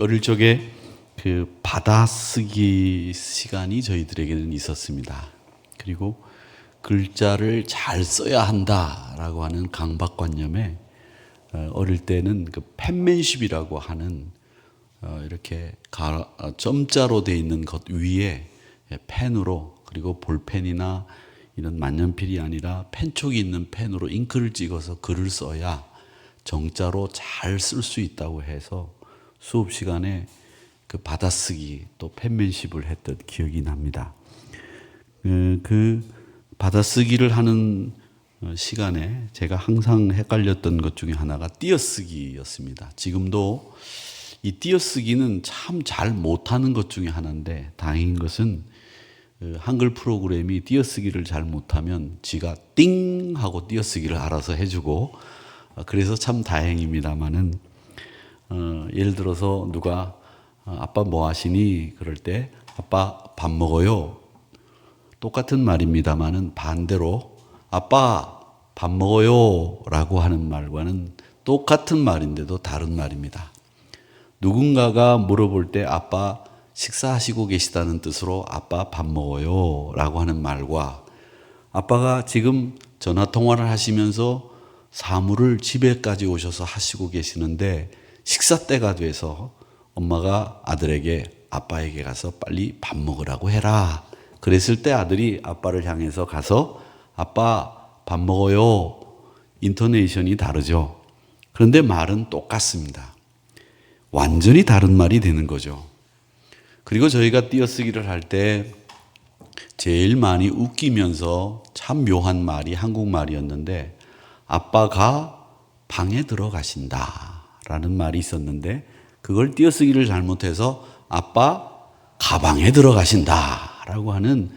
어릴 적에 그 받아쓰기 시간이 저희들에게는 있었습니다. 그리고 글자를 잘 써야 한다라고 하는 강박관념에 어릴 때는 그 펜맨십이라고 하는 이렇게 점자로 되어 있는 것 위에 펜으로, 그리고 볼펜이나 이런 만년필이 아니라 펜촉이 있는 펜으로 잉크를 찍어서 글을 써야 정자로 잘 쓸 수 있다고 해서 수업 시간에 그 받아쓰기 또 펜맨십을 했던 기억이 납니다. 그 받아쓰기를 하는 시간에 제가 항상 헷갈렸던 것 중에 하나가 띄어쓰기였습니다. 지금도 이 띄어쓰기는 참 잘 못하는 것 중에 하나인데, 다행인 것은 한글 프로그램이 띄어쓰기를 잘 못하면 지가 띵 하고 띄어쓰기를 알아서 해주고, 그래서 참 다행입니다만은 예를 들어서 누가 아빠 뭐 하시니? 그럴 때 아빠 밥 먹어요. 똑같은 말입니다만은 반대로 아빠 밥 먹어요 라고 하는 말과는 똑같은 말인데도 다른 말입니다. 누군가가 물어볼 때 아빠 식사하시고 계시다는 뜻으로 아빠 밥 먹어요 라고 하는 말과, 아빠가 지금 전화통화를 하시면서 사무를 집에까지 오셔서 하시고 계시는데 식사 때가 돼서 엄마가 아들에게 아빠에게 가서 빨리 밥 먹으라고 해라. 그랬을 때 아들이 아빠를 향해서 가서 아빠 밥 먹어요. 인토네이션이 다르죠. 그런데 말은 똑같습니다. 완전히 다른 말이 되는 거죠. 그리고 저희가 띄어쓰기를 할 때 제일 많이 웃기면서 참 묘한 말이 한국말이었는데, 아빠가 방에 들어가신다 라는 말이 있었는데, 그걸 띄어쓰기를 잘못해서 아빠 가방에 들어가신다 라고 하는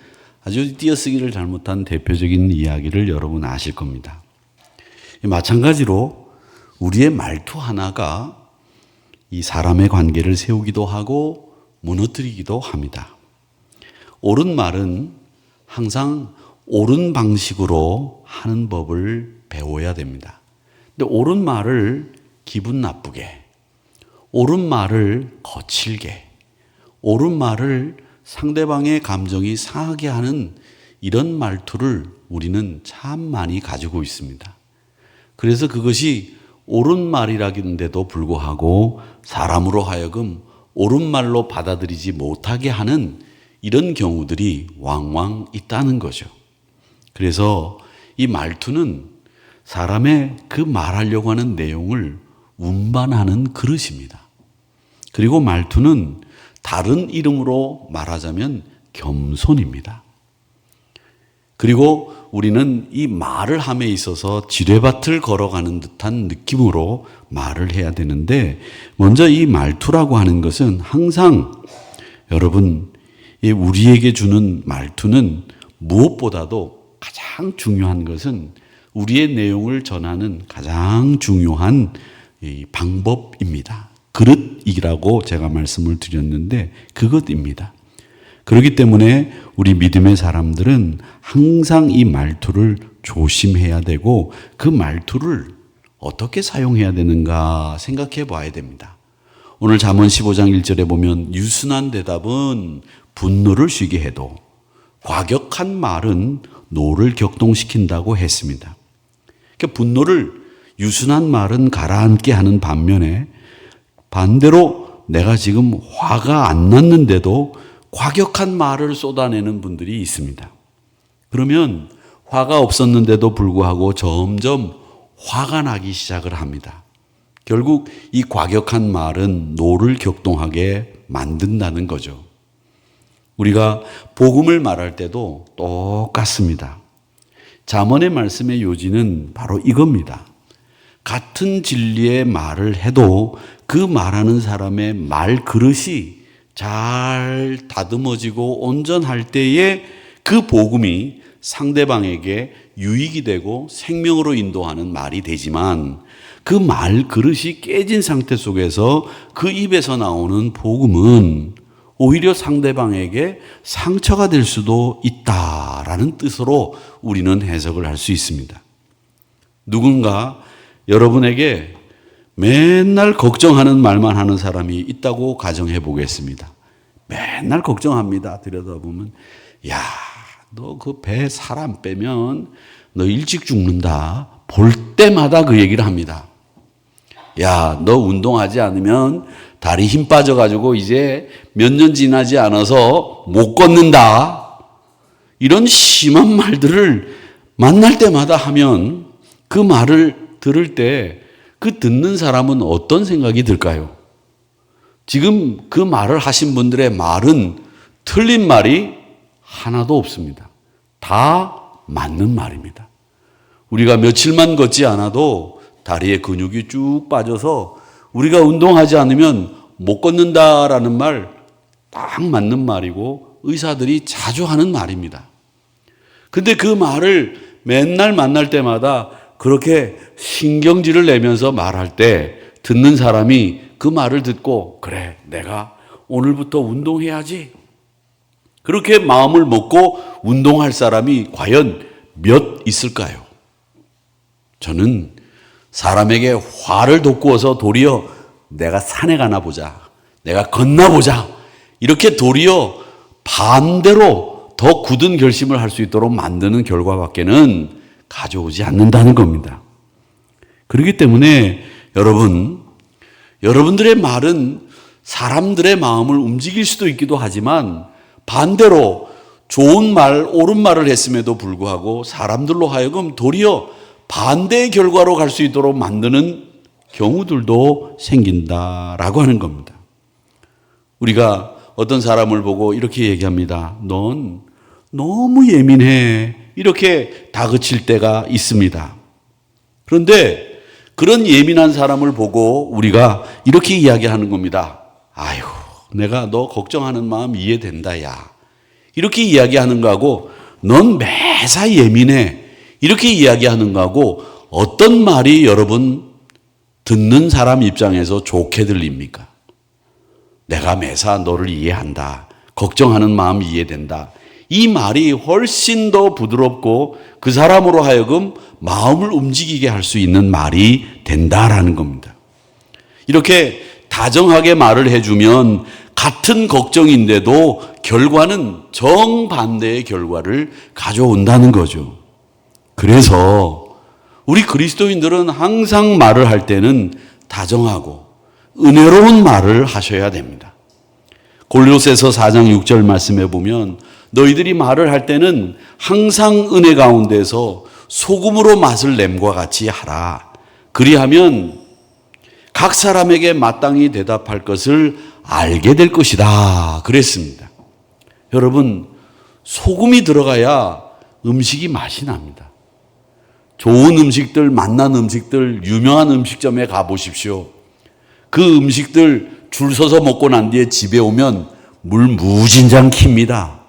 아주 띄어쓰기를 잘못한 대표적인 이야기를 여러분 아실 겁니다. 마찬가지로 우리의 말투 하나가 이 사람의 관계를 세우기도 하고 무너뜨리기도 합니다. 옳은 말은 항상 옳은 방식으로 하는 법을 배워야 됩니다. 근데 옳은 말을 기분 나쁘게, 옳은 말을 거칠게, 옳은 말을 상대방의 감정이 상하게 하는 이런 말투를 우리는 참 많이 가지고 있습니다. 그래서 그것이 옳은 말이라는데도 불구하고 사람으로 하여금 옳은 말로 받아들이지 못하게 하는 이런 경우들이 왕왕 있다는 거죠. 그래서 이 말투는 사람의 그 말하려고 하는 내용을 운반하는 그릇입니다. 그리고 말투는 다른 이름으로 말하자면 겸손입니다. 그리고 우리는 이 말을 함에 있어서 지뢰밭을 걸어가는 듯한 느낌으로 말을 해야 되는데, 먼저 이 말투라고 하는 것은 항상 여러분, 우리에게 주는 말투는 무엇보다도 가장 중요한 것은 우리의 내용을 전하는 가장 중요한 이 방법입니다. 그릇이라고 제가 말씀을 드렸는데 그것입니다. 그렇기 때문에 우리 믿음의 사람들은 항상 이 말투를 조심해야 되고, 그 말투를 어떻게 사용해야 되는가 생각해 봐야 됩니다. 오늘 잠언 15장 1절에 보면 유순한 대답은 분노를 쉬게 해도 과격한 말은 노를 격동시킨다고 했습니다. 그러니까 분노를, 유순한 말은 가라앉게 하는 반면에 반대로 내가 지금 화가 안 났는데도 과격한 말을 쏟아내는 분들이 있습니다. 그러면 화가 없었는데도 불구하고 점점 화가 나기 시작을 합니다. 결국 이 과격한 말은 노를 격동하게 만든다는 거죠. 우리가 복음을 말할 때도 똑같습니다. 잠언의 말씀의 요지는 바로 이겁니다. 같은 진리의 말을 해도 그 말하는 사람의 말 그릇이 잘 다듬어지고 온전할 때에 그 복음이 상대방에게 유익이 되고 생명으로 인도하는 말이 되지만, 그 말 그릇이 깨진 상태 속에서 그 입에서 나오는 복음은 오히려 상대방에게 상처가 될 수도 있다라는 뜻으로 우리는 해석을 할 수 있습니다. 누군가 여러분에게 맨날 걱정하는 말만 하는 사람이 있다고 가정해 보겠습니다. 맨날 걱정합니다. 들여다보면 야, 너 그 배 사람 빼면 너 일찍 죽는다. 볼 때마다 그 얘기를 합니다. 야, 너 운동하지 않으면 다리 힘 빠져가지고 이제 몇 년 지나지 않아서 못 걷는다. 이런 심한 말들을 만날 때마다 하면 그 말을 들을 때 그 듣는 사람은 어떤 생각이 들까요? 지금 그 말을 하신 분들의 말은 틀린 말이 하나도 없습니다. 다 맞는 말입니다. 우리가 며칠만 걷지 않아도 다리에 근육이 쭉 빠져서 우리가 운동하지 않으면 못 걷는다라는 말 딱 맞는 말이고 의사들이 자주 하는 말입니다. 근데 그 말을 맨날 만날 때마다 그렇게 신경질을 내면서 말할 때 듣는 사람이 그 말을 듣고 그래, 내가 오늘부터 운동해야지. 그렇게 마음을 먹고 운동할 사람이 과연 몇 있을까요? 저는 사람에게 화를 돋구어서 도리어 내가 산에 가나 보자, 내가 걷나 보자, 이렇게 도리어 반대로 더 굳은 결심을 할 수 있도록 만드는 결과밖에는 가져오지 않는다는 겁니다. 그렇기 때문에 여러분들의 말은 사람들의 마음을 움직일 수도 있기도 하지만 반대로 좋은 말, 옳은 말을 했음에도 불구하고 사람들로 하여금 도리어 반대의 결과로 갈 수 있도록 만드는 경우들도 생긴다라고 하는 겁니다. 우리가 어떤 사람을 보고 이렇게 얘기합니다. 넌 너무 예민해. 이렇게 다그칠 때가 있습니다. 그런데 그런 예민한 사람을 보고 우리가 이렇게 이야기하는 겁니다. 아유, 내가 너 걱정하는 마음 이해된다, 야. 이렇게 이야기하는 거하고 넌 매사 예민해. 이렇게 이야기하는 거하고 어떤 말이 여러분 듣는 사람 입장에서 좋게 들립니까? 내가 매사 너를 이해한다. 걱정하는 마음 이해된다. 이 말이 훨씬 더 부드럽고 그 사람으로 하여금 마음을 움직이게 할 수 있는 말이 된다라는 겁니다. 이렇게 다정하게 말을 해주면 같은 걱정인데도 결과는 정반대의 결과를 가져온다는 거죠. 그래서 우리 그리스도인들은 항상 말을 할 때는 다정하고 은혜로운 말을 하셔야 됩니다. 골로새서 4장 6절 말씀에 보면 너희들이 말을 할 때는 항상 은혜 가운데서 소금으로 맛을 냄과 같이 하라. 그리하면 각 사람에게 마땅히 대답할 것을 알게 될 것이다. 그랬습니다. 여러분, 소금이 들어가야 음식이 맛이 납니다. 좋은 음식들, 맛난 음식들, 유명한 음식점에 가보십시오. 그 음식들 줄 서서 먹고 난 뒤에 집에 오면 물 무진장 킵니다.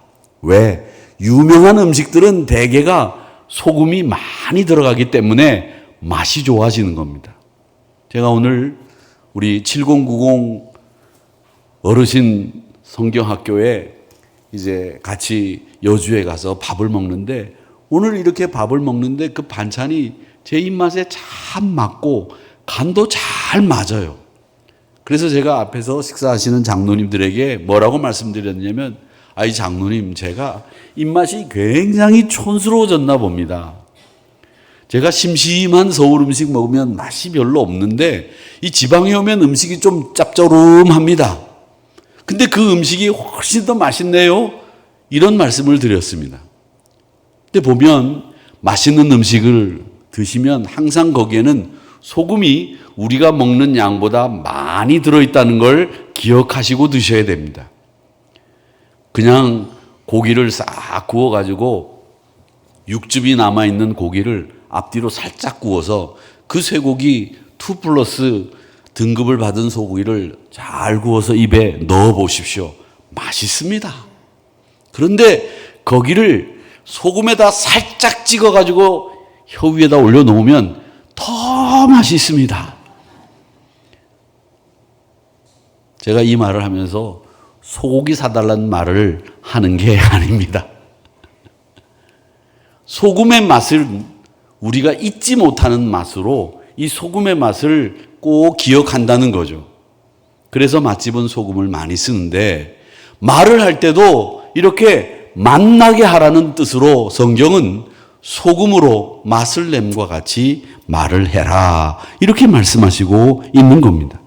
왜? 유명한 음식들은 대개가 소금이 많이 들어가기 때문에 맛이 좋아지는 겁니다. 제가 오늘 우리 7090 어르신 성경학교에 이제 같이 여주에 가서 밥을 먹는데 오늘 이렇게 밥을 먹는데 그 반찬이 제 입맛에 참 맞고 간도 잘 맞아요. 그래서 제가 앞에서 식사하시는 장로님들에게 뭐라고 말씀드렸냐면 아이 장로님, 제가 입맛이 굉장히 촌스러워졌나 봅니다. 제가 심심한 서울 음식 먹으면 맛이 별로 없는데 이 지방에 오면 음식이 좀 짭조름합니다. 근데 그 음식이 훨씬 더 맛있네요. 이런 말씀을 드렸습니다. 근데 보면 맛있는 음식을 드시면 항상 거기에는 소금이 우리가 먹는 양보다 많이 들어있다는 걸 기억하시고 드셔야 됩니다. 그냥 고기를 싹 구워가지고 육즙이 남아있는 고기를 앞뒤로 살짝 구워서 그 쇠고기 2+ 등급을 받은 소고기를 잘 구워서 입에 넣어 보십시오. 맛있습니다. 그런데 거기를 소금에다 살짝 찍어가지고 혀 위에다 올려놓으면 더 맛있습니다. 제가 이 말을 하면서 소고기 사달라는 말을 하는 게 아닙니다. 소금의 맛을 우리가 잊지 못하는 맛으로 이 소금의 맛을 꼭 기억한다는 거죠. 그래서 맛집은 소금을 많이 쓰는데 말을 할 때도 이렇게 맛나게 하라는 뜻으로 성경은 소금으로 맛을 냄과 같이 말을 해라 이렇게 말씀하시고 있는 겁니다.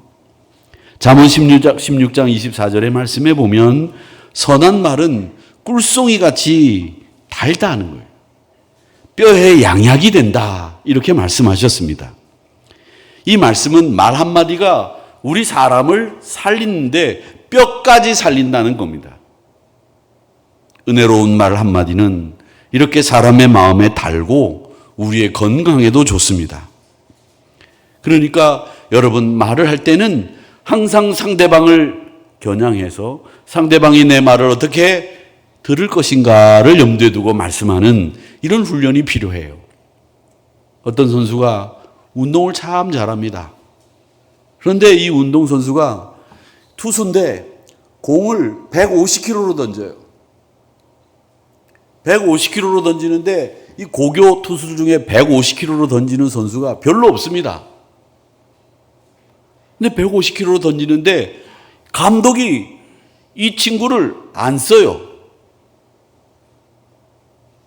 잠언 16장 24절의 말씀에 보면 선한 말은 꿀송이 같이 달다는 거예요. 뼈에 양약이 된다 이렇게 말씀하셨습니다. 이 말씀은 말 한마디가 우리 사람을 살리는데 뼈까지 살린다는 겁니다. 은혜로운 말 한마디는 이렇게 사람의 마음에 달고 우리의 건강에도 좋습니다. 그러니까 여러분 말을 할 때는 항상 상대방을 겨냥해서 상대방이 내 말을 어떻게 들을 것인가를 염두에 두고 말씀하는 이런 훈련이 필요해요. 어떤 선수가 운동을 참 잘합니다. 그런데 이 운동선수가 투수인데 공을 150km로 던져요. 150km로 던지는데 이 고교 투수 중에 150km로 던지는 선수가 별로 없습니다. 근데 150km로 던지는데 감독이 이 친구를 안 써요.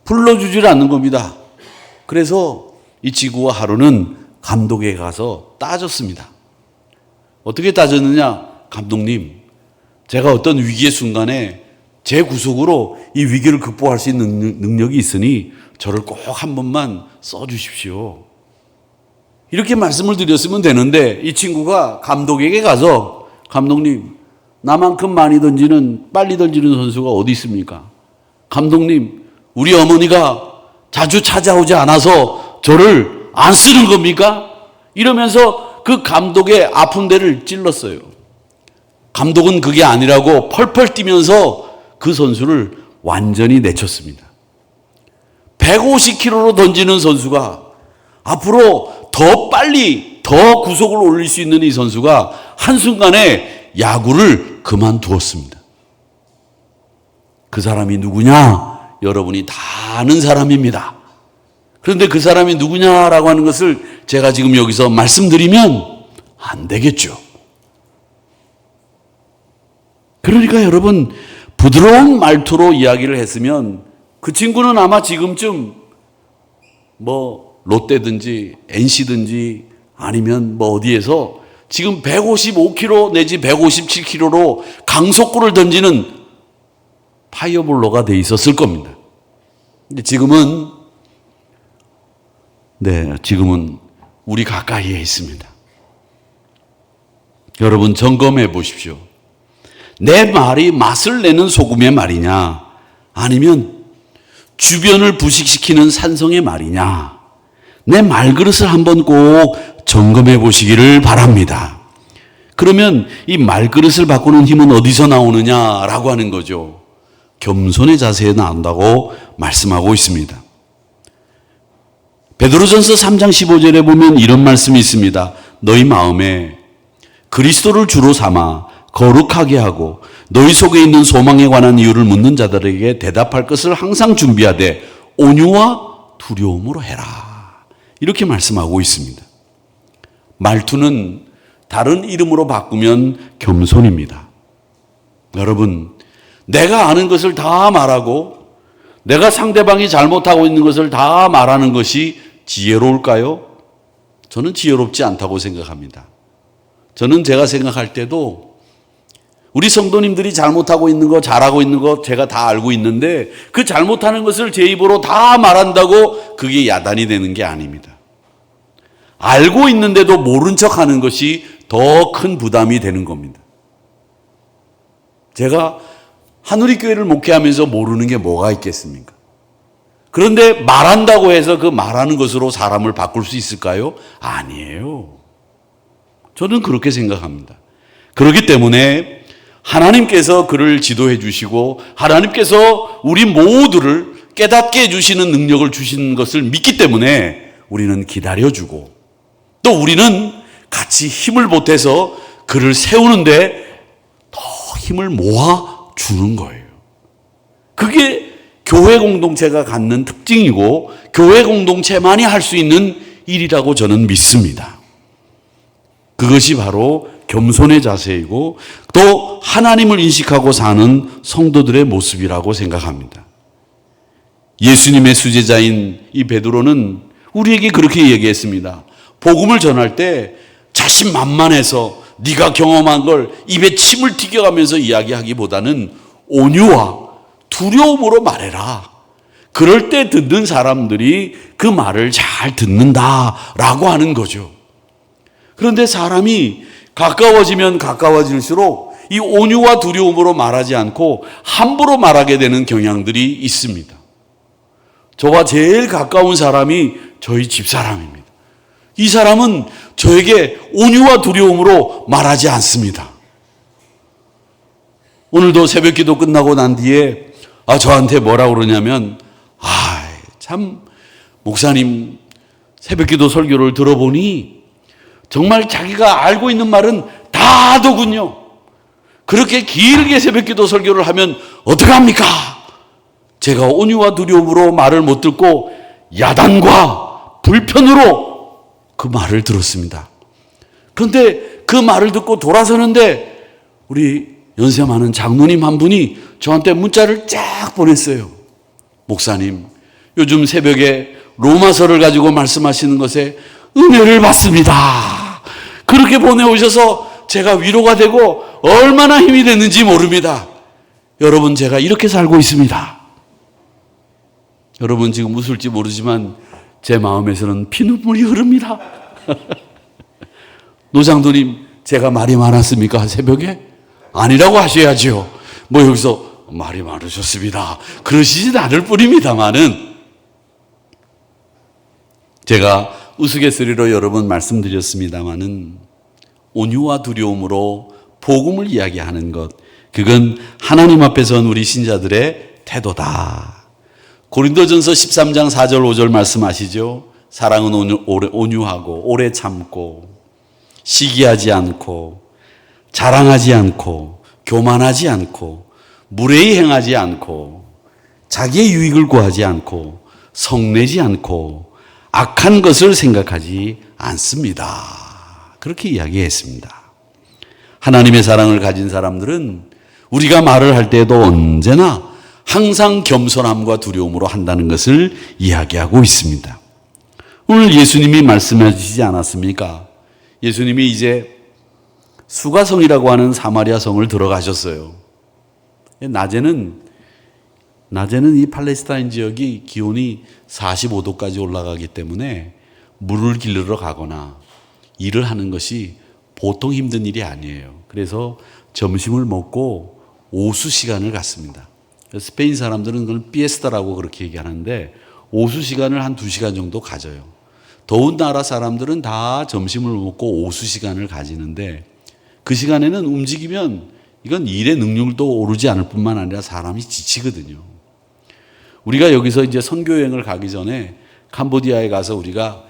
불러주질 않는 겁니다. 그래서 이 친구가 하루는 감독에게 가서 따졌습니다. 어떻게 따졌느냐? 감독님, 제가 어떤 위기의 순간에 제 구속으로 이 위기를 극복할 수 있는 능력이 있으니 저를 꼭 한 번만 써주십시오. 이렇게 말씀을 드렸으면 되는데 이 친구가 감독에게 가서 감독님, 나만큼 많이 던지는 빨리 던지는 선수가 어디 있습니까? 감독님, 우리 어머니가 자주 찾아오지 않아서 저를 안 쓰는 겁니까? 이러면서 그 감독의 아픈 데를 찔렀어요. 감독은 그게 아니라고 펄펄 뛰면서 그 선수를 완전히 내쳤습니다. 150km로 던지는 선수가 앞으로 더 빨리 더 구속을 올릴 수 있는 이 선수가 한순간에 야구를 그만두었습니다. 그 사람이 누구냐? 여러분이 다 아는 사람입니다. 그런데 그 사람이 누구냐라고 하는 것을 제가 지금 여기서 말씀드리면 안 되겠죠. 그러니까 여러분, 부드러운 말투로 이야기를 했으면 그 친구는 아마 지금쯤 뭐 롯데든지 NC든지 아니면 뭐 어디에서 지금 155km 내지 157km로 강속구를 던지는 파이어볼로가 돼 있었을 겁니다. 근데 지금은 우리 가까이에 있습니다. 여러분 점검해 보십시오. 내 말이 맛을 내는 소금의 말이냐, 아니면 주변을 부식시키는 산성의 말이냐, 내 말그릇을 한번 꼭 점검해 보시기를 바랍니다. 그러면 이 말그릇을 바꾸는 힘은 어디서 나오느냐라고 하는 거죠. 겸손의 자세에 나온다고 말씀하고 있습니다. 베드로전서 3장 15절에 보면 이런 말씀이 있습니다. 너희 마음에 그리스도를 주로 삼아 거룩하게 하고 너희 속에 있는 소망에 관한 이유를 묻는 자들에게 대답할 것을 항상 준비하되 온유와 두려움으로 해라. 이렇게 말씀하고 있습니다. 말투는 다른 이름으로 바꾸면 겸손입니다. 여러분, 내가 아는 것을 다 말하고 내가 상대방이 잘못하고 있는 것을 다 말하는 것이 지혜로울까요? 저는 지혜롭지 않다고 생각합니다. 저는 제가 생각할 때도 우리 성도님들이 잘못하고 있는 거, 잘하고 있는 거 제가 다 알고 있는데 그 잘못하는 것을 제 입으로 다 말한다고 그게 야단이 되는 게 아닙니다. 알고 있는데도 모른 척하는 것이 더 큰 부담이 되는 겁니다. 제가 한우리교회를 목회하면서 모르는 게 뭐가 있겠습니까? 그런데 말한다고 해서 그 말하는 것으로 사람을 바꿀 수 있을까요? 아니에요. 저는 그렇게 생각합니다. 그렇기 때문에 하나님께서 그를 지도해 주시고 하나님께서 우리 모두를 깨닫게 해주시는 능력을 주신 것을 믿기 때문에 우리는 기다려주고 또 우리는 같이 힘을 보태서 그를 세우는데 더 힘을 모아주는 거예요. 그게 교회 공동체가 갖는 특징이고 교회 공동체만이 할 수 있는 일이라고 저는 믿습니다. 그것이 바로 겸손의 자세이고 또 하나님을 인식하고 사는 성도들의 모습이라고 생각합니다. 예수님의 수제자인 이 베드로는 우리에게 그렇게 얘기했습니다. 복음을 전할 때 자신만만해서 네가 경험한 걸 입에 침을 튀겨가면서 이야기하기보다는 온유와 두려움으로 말해라. 그럴 때 듣는 사람들이 그 말을 잘 듣는다라고 하는 거죠. 그런데 사람이 가까워지면 가까워질수록 이 온유와 두려움으로 말하지 않고 함부로 말하게 되는 경향들이 있습니다. 저와 제일 가까운 사람이 저희 집사람입니다. 이 사람은 저에게 온유와 두려움으로 말하지 않습니다. 오늘도 새벽기도 끝나고 난 뒤에 저한테 뭐라고 그러냐면 참 목사님 새벽기도 설교를 들어보니 정말 자기가 알고 있는 말은 다 하더군요. 그렇게 길게 새벽기도 설교를 하면 어떡합니까? 제가 온유와 두려움으로 말을 못 듣고 야단과 불편으로 그 말을 들었습니다. 그런데 그 말을 듣고 돌아서는데 우리 연세 많은 장로님 한 분이 저한테 문자를 쫙 보냈어요. 목사님, 요즘 새벽에 로마서를 가지고 말씀하시는 것에 은혜를 받습니다. 그렇게 보내오셔서 제가 위로가 되고 얼마나 힘이 됐는지 모릅니다. 여러분, 제가 이렇게 살고 있습니다. 여러분 지금 웃을지 모르지만 제 마음에서는 피눈물이 흐릅니다. 노장도님, 제가 말이 많았습니까? 새벽에? 아니라고 하셔야죠. 뭐 여기서 말이 많으셨습니다. 그러시진 않을 뿐입니다만은 제가 우스갯소리로 여러 번 말씀드렸습니다마는 온유와 두려움으로 복음을 이야기하는 것, 그건 하나님 앞에 선 우리 신자들의 태도다. 고린도전서 13장 4절 5절 말씀하시죠. 사랑은 온유하고 오래 참고 시기하지 않고 자랑하지 않고 교만하지 않고 무례히 행하지 않고 자기의 유익을 구하지 않고 성내지 않고 악한 것을 생각하지 않습니다. 그렇게 이야기했습니다. 하나님의 사랑을 가진 사람들은 우리가 말을 할 때에도 언제나 항상 겸손함과 두려움으로 한다는 것을 이야기하고 있습니다. 오늘 예수님이 말씀하시지 않았습니까? 예수님이 이제 수가성이라고 하는 사마리아 성을 들어가셨어요. 낮에는 이 팔레스타인 지역이 기온이 45도까지 올라가기 때문에 물을 길르러 가거나 일을 하는 것이 보통 힘든 일이 아니에요. 그래서 점심을 먹고 오수 시간을 갖습니다. 스페인 사람들은 그걸 피에스타라고 그렇게 얘기하는데 오수 시간을 한 2시간 정도 가져요. 더운 나라 사람들은 다 점심을 먹고 오수 시간을 가지는데 그 시간에는 움직이면 이건 일의 능률도 오르지 않을 뿐만 아니라 사람이 지치거든요. 우리가 여기서 이제 선교 여행을 가기 전에 캄보디아에 가서 우리가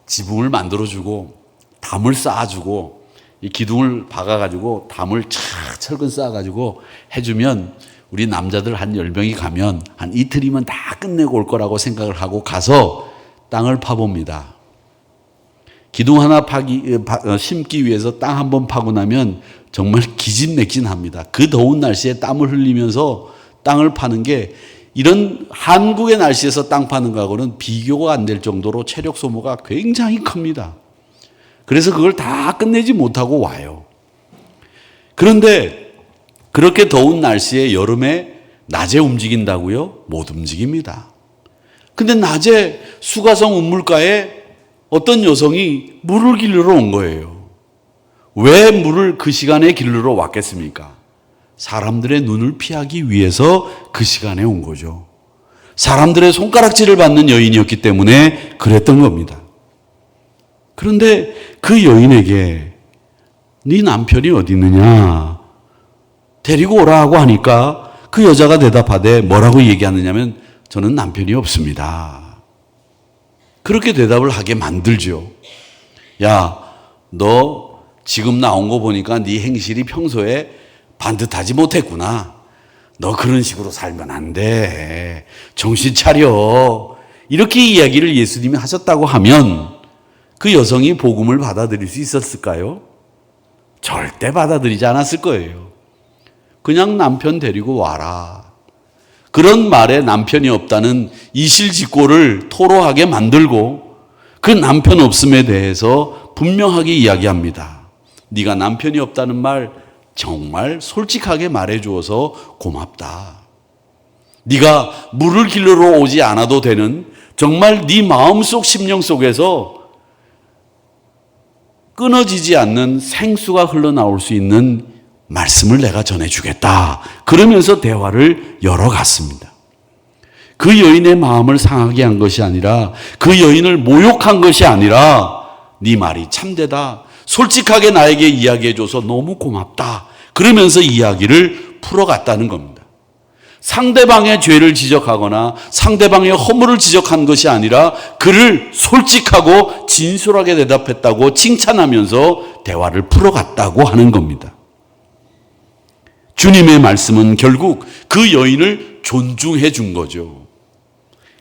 지붕을 만들어주고 담을 쌓아주고 이 기둥을 박아가지고 담을 착 철근 쌓아가지고 해주면 우리 남자들 한 10명이 가면 한 이틀이면 다 끝내고 올 거라고 생각을 하고 가서 땅을 파봅니다. 기둥 하나 심기 위해서 땅 한 번 파고 나면 정말 기진맥진합니다. 그 더운 날씨에 땀을 흘리면서 땅을 파는 게 이런 한국의 날씨에서 땅 파는 거하고는 비교가 안 될 정도로 체력 소모가 굉장히 큽니다. 그래서 그걸 다 끝내지 못하고 와요. 그런데 그렇게 더운 날씨에 여름에 낮에 움직인다고요? 못 움직입니다. 근데 낮에 수가성 운물가에 어떤 여성이 물을 길르러 온 거예요. 왜 물을 그 시간에 길르러 왔겠습니까? 사람들의 눈을 피하기 위해서 그 시간에 온 거죠. 사람들의 손가락질을 받는 여인이었기 때문에 그랬던 겁니다. 그런데 그 여인에게 네 남편이 어디 있느냐? 데리고 오라고 하니까 그 여자가 대답하되 뭐라고 얘기하느냐면 저는 남편이 없습니다. 그렇게 대답을 하게 만들죠. 야, 너 지금 나온 거 보니까 네 행실이 평소에 반듯하지 못했구나. 너 그런 식으로 살면 안 돼. 정신 차려. 이렇게 이야기를 예수님이 하셨다고 하면 그 여성이 복음을 받아들일 수 있었을까요? 절대 받아들이지 않았을 거예요. 그냥 남편 데리고 와라. 그런 말에 남편이 없다는 이실직고를 토로하게 만들고 그 남편 없음에 대해서 분명하게 이야기합니다. 네가 남편이 없다는 말 정말 솔직하게 말해주어서 고맙다. 네가 물을 길러러 오지 않아도 되는 정말 네 마음속 심령 속에서 끊어지지 않는 생수가 흘러나올 수 있는 말씀을 내가 전해주겠다. 그러면서 대화를 열어갔습니다. 그 여인의 마음을 상하게 한 것이 아니라 그 여인을 모욕한 것이 아니라 네 말이 참되다. 솔직하게 나에게 이야기해줘서 너무 고맙다. 그러면서 이야기를 풀어갔다는 겁니다. 상대방의 죄를 지적하거나 상대방의 허물을 지적한 것이 아니라 그를 솔직하고 진솔하게 대답했다고 칭찬하면서 대화를 풀어갔다고 하는 겁니다. 주님의 말씀은 결국 그 여인을 존중해 준 거죠.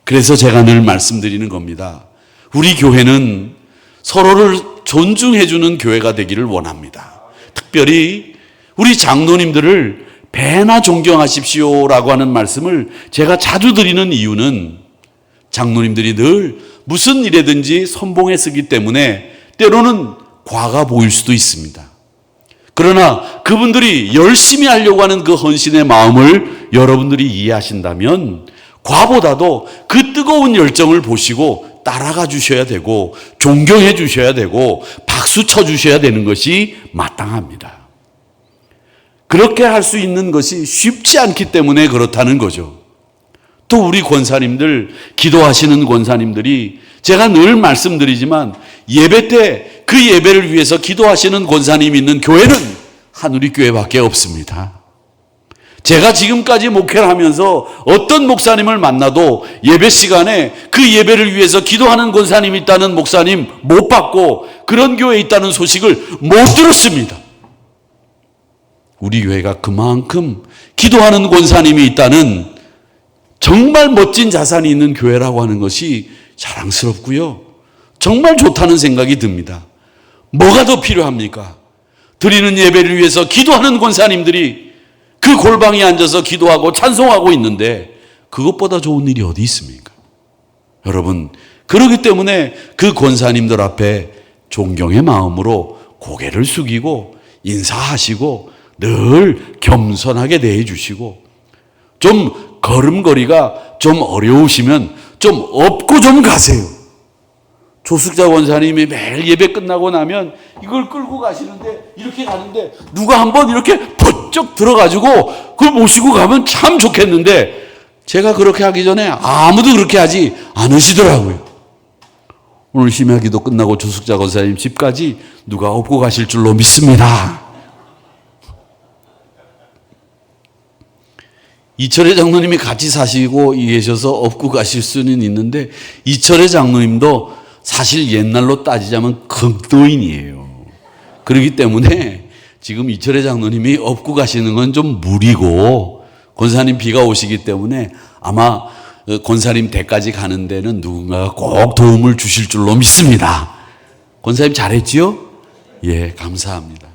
그래서 제가 늘 말씀드리는 겁니다. 우리 교회는 서로를 존중해 주는 교회가 되기를 원합니다. 특별히 우리 장로님들을 배나 존경하십시오라고 하는 말씀을 제가 자주 드리는 이유는 장로님들이 늘 무슨 일에든지 선봉에 쓰기 때문에 때로는 과가 보일 수도 있습니다. 그러나 그분들이 열심히 하려고 하는 그 헌신의 마음을 여러분들이 이해하신다면 과보다도 그 뜨거운 열정을 보시고 따라가 주셔야 되고 존경해 주셔야 되고 박수 쳐 주셔야 되는 것이 마땅합니다. 그렇게 할 수 있는 것이 쉽지 않기 때문에 그렇다는 거죠. 또 우리 권사님들, 기도하시는 권사님들이 제가 늘 말씀드리지만 예배 때 그 예배를 위해서 기도하시는 권사님이 있는 교회는 한우리교회밖에 없습니다. 제가 지금까지 목회를 하면서 어떤 목사님을 만나도 예배 시간에 그 예배를 위해서 기도하는 권사님이 있다는 목사님 못 봤고 그런 교회에 있다는 소식을 못 들었습니다. 우리 교회가 그만큼 기도하는 권사님이 있다는 정말 멋진 자산이 있는 교회라고 하는 것이 자랑스럽고요. 정말 좋다는 생각이 듭니다. 뭐가 더 필요합니까? 드리는 예배를 위해서 기도하는 권사님들이 그 골방에 앉아서 기도하고 찬송하고 있는데 그것보다 좋은 일이 어디 있습니까? 여러분, 그렇기 때문에 그 권사님들 앞에 존경의 마음으로 고개를 숙이고 인사하시고 늘 겸손하게 대해주시고 좀 걸음걸이가 좀 어려우시면 좀 업고 좀 가세요. 조숙자 권사님이 매일 예배 끝나고 나면 이걸 끌고 가시는데 이렇게 가는데 누가 한번 이렇게 번쩍 들어가지고 그걸 모시고 가면 참 좋겠는데 제가 그렇게 하기 전에 아무도 그렇게 하지 않으시더라고요. 오늘 심야기도 끝나고 조숙자 권사님 집까지 누가 업고 가실 줄로 믿습니다. 이철의 장로님이 같이 사시고 계셔서 업고 가실 수는 있는데 이철의 장로님도 사실 옛날로 따지자면 극도인이에요. 그렇기 때문에 지금 이철의 장로님이 업고 가시는 건 좀 무리고 권사님 비가 오시기 때문에 아마 권사님 댁까지 가는 데는 누군가가 꼭 도움을 주실 줄로 믿습니다. 권사님 잘했지요? 예, 감사합니다.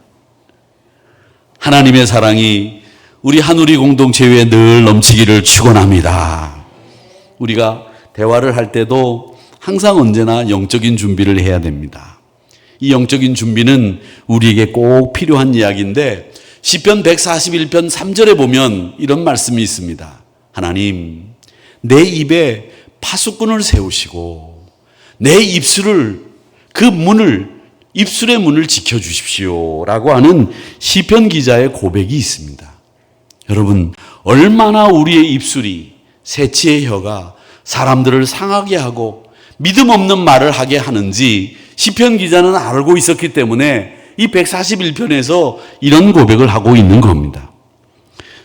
하나님의 사랑이 우리 한우리 공동체에 늘 넘치기를 축원합니다. 우리가 대화를 할 때도 항상 언제나 영적인 준비를 해야 됩니다. 이 영적인 준비는 우리에게 꼭 필요한 이야기인데 시편 141편 3절에 보면 이런 말씀이 있습니다. 하나님, 내 입에 파수꾼을 세우시고 내 입술을 입술의 문을 지켜주십시오 라고 하는 시편 기자의 고백이 있습니다. 여러분, 얼마나 우리의 입술이 새치의 혀가 사람들을 상하게 하고 믿음 없는 말을 하게 하는지 시편 기자는 알고 있었기 때문에 이 141편에서 이런 고백을 하고 있는 겁니다.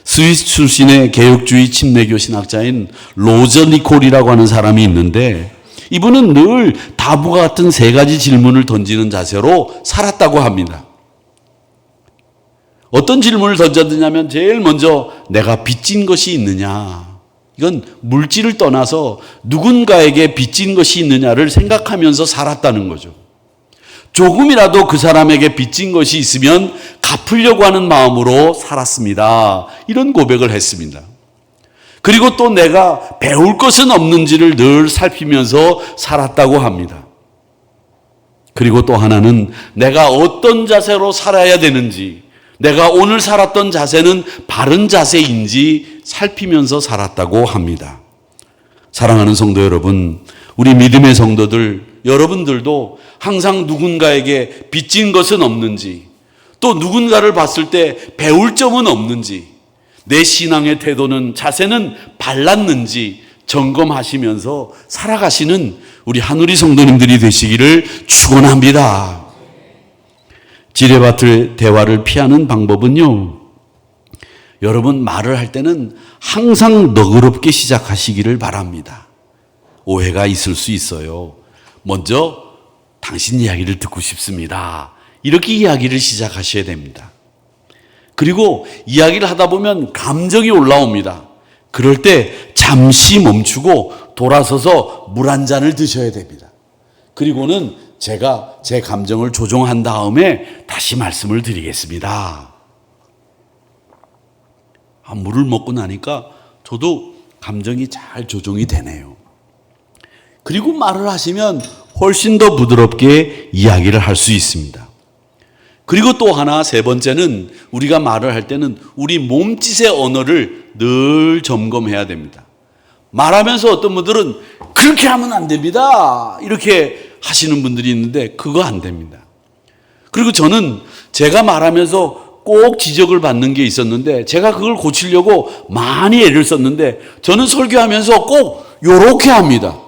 스위스 출신의 개혁주의 침례교 신학자인 로저 니콜이라고 하는 사람이 있는데 이분은 늘 다부가 같은 세 가지 질문을 던지는 자세로 살았다고 합니다. 어떤 질문을 던졌느냐면 제일 먼저 내가 빚진 것이 있느냐. 이건 물질을 떠나서 누군가에게 빚진 것이 있느냐를 생각하면서 살았다는 거죠. 조금이라도 그 사람에게 빚진 것이 있으면 갚으려고 하는 마음으로 살았습니다. 이런 고백을 했습니다. 그리고 또 내가 배울 것은 없는지를 늘 살피면서 살았다고 합니다. 그리고 또 하나는 내가 어떤 자세로 살아야 되는지, 내가 오늘 살았던 자세는 바른 자세인지 살피면서 살았다고 합니다. 사랑하는 성도 여러분, 우리 믿음의 성도들, 여러분들도 항상 누군가에게 빚진 것은 없는지, 또 누군가를 봤을 때 배울 점은 없는지, 내 신앙의 태도는, 자세는 발랐는지 점검하시면서 살아가시는 우리 한우리 성도님들이 되시기를 축원합니다. 지뢰밭을 대화를 피하는 방법은요, 여러분 말을 할 때는 항상 너그럽게 시작하시기를 바랍니다. 오해가 있을 수 있어요. 먼저 당신 이야기를 듣고 싶습니다. 이렇게 이야기를 시작하셔야 됩니다. 그리고 이야기를 하다 보면 감정이 올라옵니다. 그럴 때 잠시 멈추고 돌아서서 물 한 잔을 드셔야 됩니다. 그리고는 제가 제 감정을 조정한 다음에 다시 말씀을 드리겠습니다. 물을 먹고 나니까 저도 감정이 잘 조정이 되네요. 그리고 말을 하시면 훨씬 더 부드럽게 이야기를 할 수 있습니다. 그리고 또 하나, 세 번째는 우리가 말을 할 때는 우리 몸짓의 언어를 늘 점검해야 됩니다. 말하면서 어떤 분들은 그렇게 하면 안 됩니다, 이렇게 하시는 분들이 있는데 그거 안 됩니다. 그리고 저는 제가 말하면서 꼭 지적을 받는 게 있었는데 제가 그걸 고치려고 많이 애를 썼는데 저는 설교하면서 꼭 요렇게 합니다.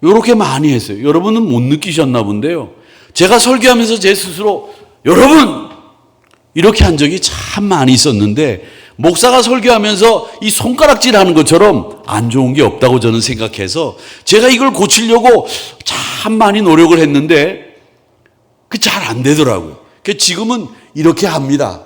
요렇게 많이 했어요. 여러분은 못 느끼셨나 본데요. 제가 설교하면서 제 스스로 여러분 이렇게 한 적이 참 많이 있었는데 목사가 설교하면서 이 손가락질 하는 것처럼 안 좋은 게 없다고 저는 생각해서 제가 이걸 고치려고 참 많이 노력을 했는데 그 잘 안 되더라고요. 그래서 지금은 이렇게 합니다.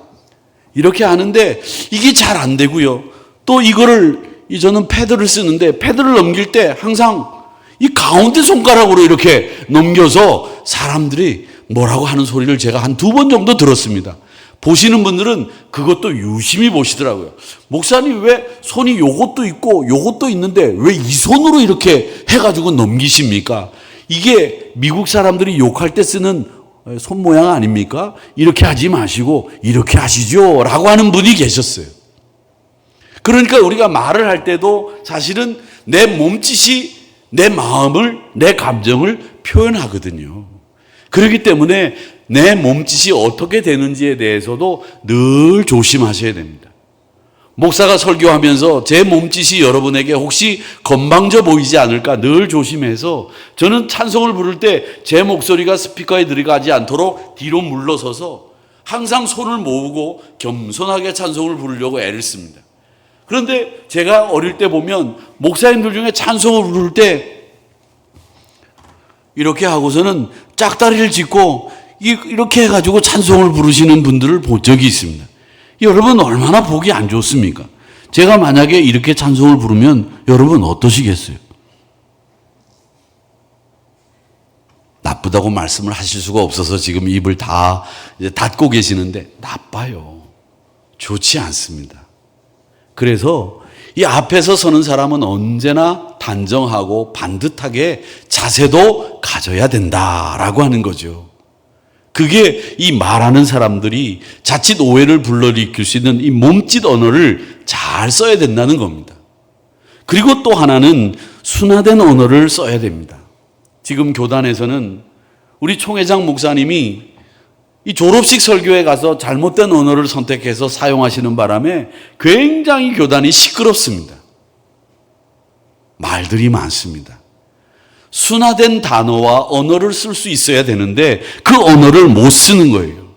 이렇게 하는데 이게 잘 안 되고요. 또 이거를 저는 패드를 쓰는데 패드를 넘길 때 항상 이 가운데 손가락으로 이렇게 넘겨서 사람들이 뭐라고 하는 소리를 제가 한 2번 정도 들었습니다. 보시는 분들은 그것도 유심히 보시더라고요. 목사님 왜 손이 요것도 있고 요것도 있는데 왜 이 손으로 이렇게 해가지고 넘기십니까? 이게 미국 사람들이 욕할 때 쓰는 손 모양 아닙니까? 이렇게 하지 마시고 이렇게 하시죠 라고 하는 분이 계셨어요. 그러니까 우리가 말을 할 때도 사실은 내 몸짓이 내 마음을, 내 감정을 표현하거든요. 그렇기 때문에 내 몸짓이 어떻게 되는지에 대해서도 늘 조심하셔야 됩니다. 목사가 설교하면서 제 몸짓이 여러분에게 혹시 건방져 보이지 않을까 늘 조심해서 저는 찬송을 부를 때 제 목소리가 스피커에 들어가지 않도록 뒤로 물러서서 항상 손을 모으고 겸손하게 찬송을 부르려고 애를 씁니다. 그런데 제가 어릴 때 보면 목사님들 중에 찬송을 부를 때 이렇게 하고서는 짝다리를 짚고 이렇게 해가지고 찬송을 부르시는 분들을 본 적이 있습니다. 여러분 얼마나 보기 안 좋습니까? 제가 만약에 이렇게 찬송을 부르면 여러분 어떠시겠어요? 나쁘다고 말씀을 하실 수가 없어서 지금 입을 다 이제 닫고 계시는데 나빠요. 좋지 않습니다. 그래서 이 앞에서 서는 사람은 언제나 단정하고 반듯하게 자세도 가져야 된다라고 하는 거죠. 그게 이 말하는 사람들이 자칫 오해를 불러일으킬 수 있는 이 몸짓 언어를 잘 써야 된다는 겁니다. 그리고 또 하나는 순화된 언어를 써야 됩니다. 지금 교단에서는 우리 총회장 목사님이 이 졸업식 설교에 가서 잘못된 언어를 선택해서 사용하시는 바람에 굉장히 교단이 시끄럽습니다. 말들이 많습니다. 순화된 단어와 언어를 쓸 수 있어야 되는데 그 언어를 못 쓰는 거예요.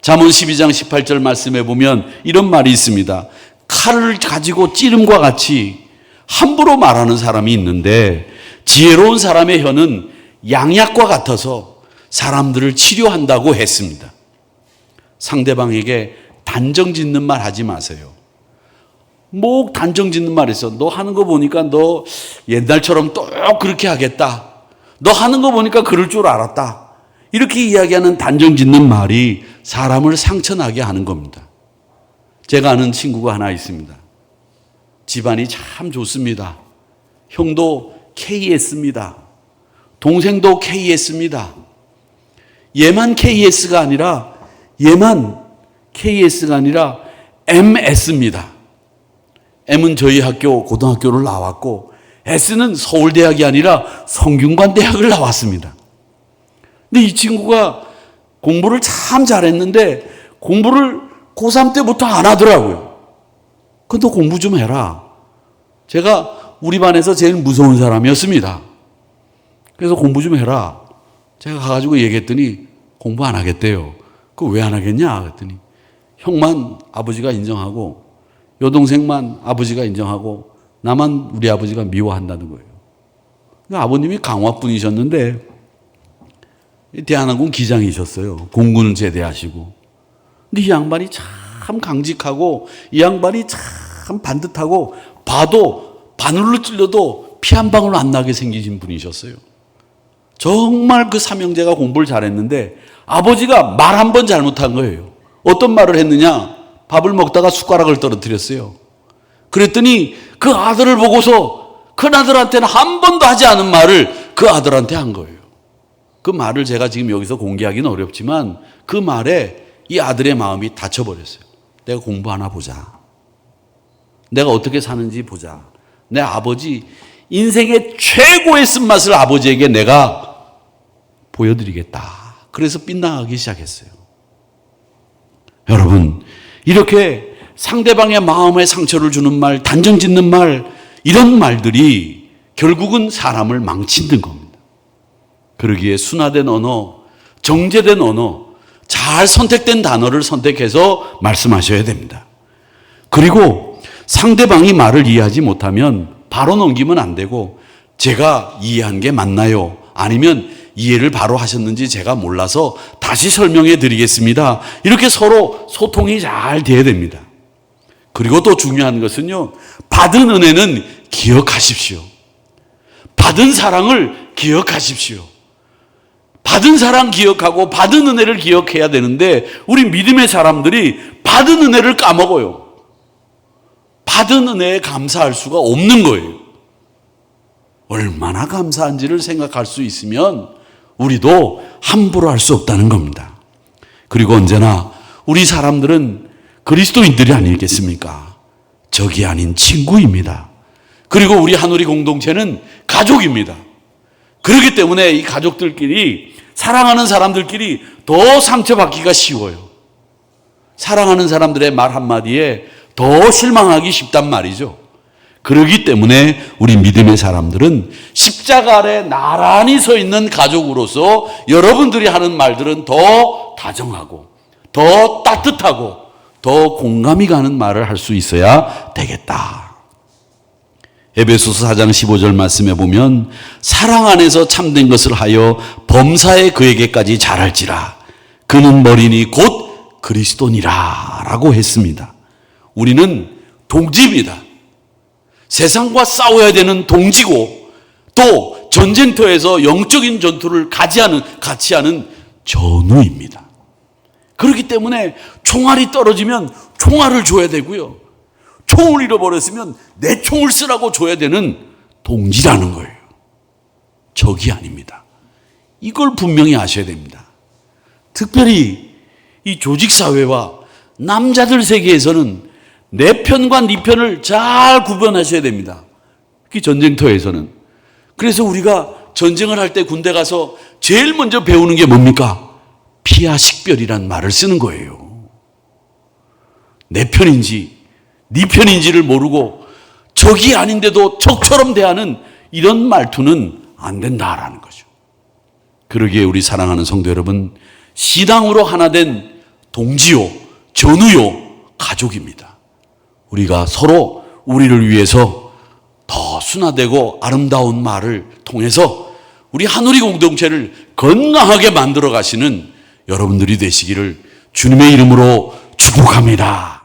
잠언 12장 18절 말씀에 보면 이런 말이 있습니다. 칼을 가지고 찌름과 같이 함부로 말하는 사람이 있는데 지혜로운 사람의 혀는 양약과 같아서 사람들을 치료한다고 했습니다. 상대방에게 단정짓는 말 하지 마세요. 뭐 단정짓는 말 했어. 너 하는 거 보니까 너 옛날처럼 또 그렇게 하겠다. 너 하는 거 보니까 그럴 줄 알았다. 이렇게 이야기하는 단정 짓는 말이 사람을 상처나게 하는 겁니다. 제가 아는 친구가 하나 있습니다. 집안이 참 좋습니다. 형도 KS입니다. 동생도 KS입니다. 얘만 KS가 아니라 MS입니다. M은 저희 학교 고등학교를 나왔고 S는 서울대학이 아니라 성균관대학을 나왔습니다. 근데 이 친구가 공부를 참 잘했는데 공부를 고3 때부터 안 하더라고요. 그럼 너 공부 좀 해라. 제가 우리 반에서 제일 무서운 사람이었습니다. 그래서 공부 좀 해라. 제가 가가지고 얘기했더니 공부 안 하겠대요. 그거 왜 안 하겠냐? 그랬더니 형만 아버지가 인정하고 여동생만 아버지가 인정하고 나만 우리 아버지가 미워한다는 거예요. 그러니까 아버님이 강화분이셨는데 대한항공 기장이셨어요. 공군을 제대하시고. 근데 이 양반이 참 강직하고 이 양반이 참 반듯하고 봐도 바늘로 찔러도 피 한 방울 안 나게 생기신 분이셨어요. 정말 그 삼형제가 공부를 잘했는데 아버지가 말 한 번 잘못한 거예요. 어떤 말을 했느냐? 밥을 먹다가 숟가락을 떨어뜨렸어요. 그랬더니 그 아들을 보고서 큰 아들한테는 한 번도 하지 않은 말을 그 아들한테 한 거예요. 그 말을 제가 지금 여기서 공개하기는 어렵지만 그 말에 이 아들의 마음이 다쳐버렸어요. 내가 공부 하나 보자. 내가 어떻게 사는지 보자. 내 아버지 인생의 최고의 쓴맛을 아버지에게 내가 보여드리겠다. 그래서 빗나가기 시작했어요. 여러분, 이렇게 상대방의 마음에 상처를 주는 말, 단정 짓는 말, 이런 말들이 결국은 사람을 망치는 겁니다. 그러기에 순화된 언어, 정제된 언어, 잘 선택된 단어를 선택해서 말씀하셔야 됩니다. 그리고 상대방이 말을 이해하지 못하면 바로 넘기면 안 되고 제가 이해한 게 맞나요? 아니면 이해를 바로 하셨는지 제가 몰라서 다시 설명해 드리겠습니다. 이렇게 서로 소통이 잘 돼야 됩니다. 그리고 또 중요한 것은요, 받은 은혜는 기억하십시오. 받은 사랑을 기억하십시오. 받은 사랑 기억하고 받은 은혜를 기억해야 되는데 우리 믿음의 사람들이 받은 은혜를 까먹어요. 받은 은혜에 감사할 수가 없는 거예요. 얼마나 감사한지를 생각할 수 있으면 우리도 함부로 할 수 없다는 겁니다. 그리고 언제나 우리 사람들은 그리스도인들이 아니겠습니까? 적이 아닌 친구입니다. 그리고 우리 한우리 공동체는 가족입니다. 그렇기 때문에 이 가족들끼리 사랑하는 사람들끼리 더 상처받기가 쉬워요. 사랑하는 사람들의 말 한마디에 더 실망하기 쉽단 말이죠. 그렇기 때문에 우리 믿음의 사람들은 십자가 아래 나란히 서 있는 가족으로서 여러분들이 하는 말들은 더 다정하고 더 따뜻하고 더 공감이 가는 말을 할 수 있어야 되겠다. 에베소서 4장 15절 말씀에 보면 사랑 안에서 참된 것을 하여 범사에 그에게까지 잘할지라 그는 머리니 곧 그리스도니라 라고 했습니다. 우리는 동지입니다. 세상과 싸워야 되는 동지고 또 전쟁터에서 영적인 전투를 같이 하는 전우입니다. 그렇기 때문에 총알이 떨어지면 총알을 줘야 되고요. 총을 잃어버렸으면 내 총을 쓰라고 줘야 되는 동지라는 거예요. 적이 아닙니다. 이걸 분명히 아셔야 됩니다. 특별히 이 조직사회와 남자들 세계에서는 내 편과 네 편을 잘 구분하셔야 됩니다. 특히 전쟁터에서는. 그래서 우리가 전쟁을 할 때 군대 가서 제일 먼저 배우는 게 뭡니까? 피하 식별이란 말을 쓰는 거예요. 내 편인지 네 편인지를 모르고 적이 아닌데도 적처럼 대하는 이런 말투는 안 된다라는 거죠. 그러기에 우리 사랑하는 성도 여러분, 신앙으로 하나 된 동지요, 전우요, 가족입니다. 우리가 서로 우리를 위해서 더 순화되고 아름다운 말을 통해서 우리 한우리 공동체를 건강하게 만들어 가시는 여러분들이 되시기를 주님의 이름으로 축복합니다.